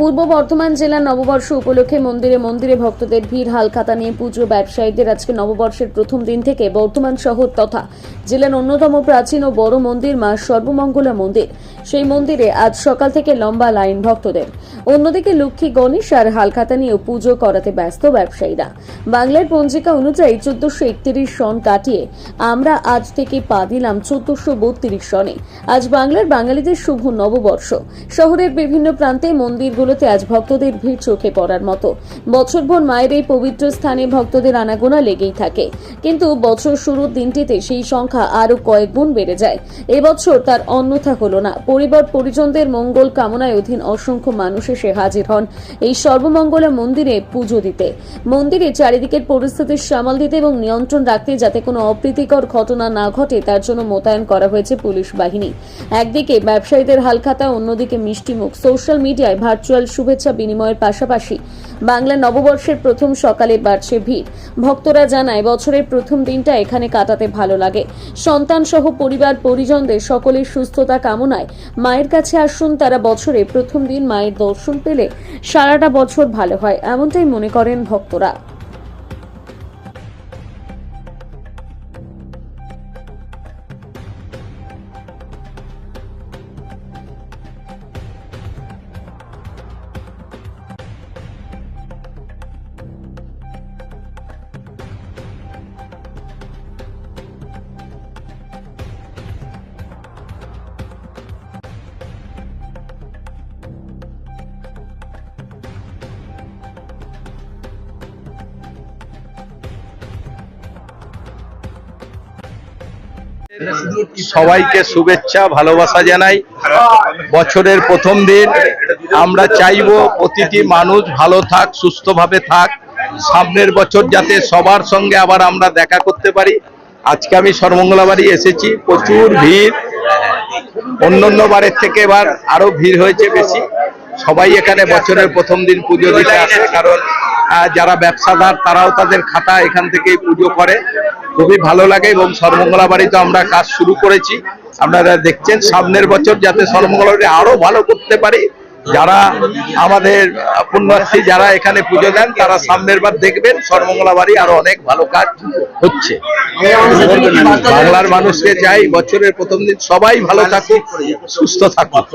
পূর্ব বর্ধমান জেলার নববর্ষ উপলক্ষে মন্দিরে মন্দিরে ভক্তদের ভিড়। হালখাতা নিয়ে পুজো ব্যবসায়ীদের আজকে নববর্ষের প্রথম দিন থেকে বর্ধমান শহর তথা জেলার অন্যতম প্রাচীন ও বড় মন্দির মা সর্বমঙ্গলা মন্দির, সেই মন্দিরে আজ সকাল থেকে লম্বা লাইন ভক্তদের। অন্যদিকে লক্ষ্মী, গণেশ আর হালখাতা নিয়েও পুজো করাতে ব্যস্ত ব্যবসায়ীরা। বাংলার পঞ্জিকা অনুযায়ী 1431 সন কাটিয়ে আমরা আজ থেকে পা দিলাম 1432 সনে। আজ বাংলার বাঙালিদের শুভ নববর্ষ। শহরের বিভিন্ন প্রান্তে মন্দিরগুলোতে আজ ভক্তদের ভিড় চোখে পড়ার মতো। বছরভর মায়ের এই পবিত্র স্থানে ভক্তদের আনাগোনা লেগেই থাকে, কিন্তু বছর শুরুর দিনটিতে সেই সংখ্যা আরো কয়েক গুণ বেড়ে যায়। এবছর তার অন্যথা হলো না। পরিবার পরিজনদের মঙ্গল কামনায় অধীন অসংখ্য মানুষ এসে হাজির হন এই সর্বমঙ্গলা মন্দিরে পুজো দিতে। মন্দিরে চারিদিকের পরিস্থিতি সামাল দিতে এবং নিয়ন্ত্রণ রাখতে যাতে কোনো অপ্রীতিকর ঘটনা না ঘটে তার জন্য মোতায়েন করা হয়েছে পুলিশ বাহিনী। একদিকে ব্যবসায়ীদের হালখাতা, অন্যদিকে মিষ্টিমুখ। সোশ্যাল মিডিয়ায় ভার্চুয়াল শুভেচ্ছা বিনিময়ের পাশাপাশি বাংলা নববর্ষের প্রথম সকালে বাড়ছে ভিড়। ভক্তরা জানায় বছরের প্রথম দিনটা এখানে কাটাতে ভালো লাগে। সন্তান সহ পরিবার পরিজনদের সকলের সুস্থতা কামনায় মায়ের কাছে আসুন তারা। বছরে প্রথম দিন মায়ের দর্শন পেলে সারাটা বছর ভালো হয়, এমনটাই মনে করেন ভক্তরা। সবাইকে শুভেচ্ছা ভালোবাসা জানাই। বছরের প্রথম দিন আমরা চাইবো প্রতিটি মানুষ ভালো থাক, সুস্থভাবে থাক। সামনের বছর যাতে সবার সঙ্গে আবার আমরা দেখা করতে পারি। আজকে আমি সর্বমঙ্গলা বাড়ি এসেছি, প্রচুর ভিড়। অন্যান্য বারের থেকে এবার আরো ভিড় হয়েছে বেশি। সবাই এখানে বছরের প্রথম দিন পুজো দিতে আসে, কারণ যারা ব্যবসাদার তারাও তাদের খাতা এখান থেকেই পুজো করে। খুবই ভালো লাগে এবং সর্বমঙ্গলা বাড়িতে আমরা কাজ শুরু করেছি। আপনারা দেখছেন, সামনের বছর যাতে সর্বমঙ্গলা বাড়ি আরো ভালো করতে পারি। যারা আমাদের পুণ্যার্থী যারা এখানে পুজো দেন তারা সামনের বার দেখবেন সর্বমঙ্গলা বাড়ি আরো অনেক ভালো কাজ হচ্ছে। বাংলার মানুষকে চাই বছরের প্রথম দিন সবাই ভালো থাকুক, সুস্থ থাকুক।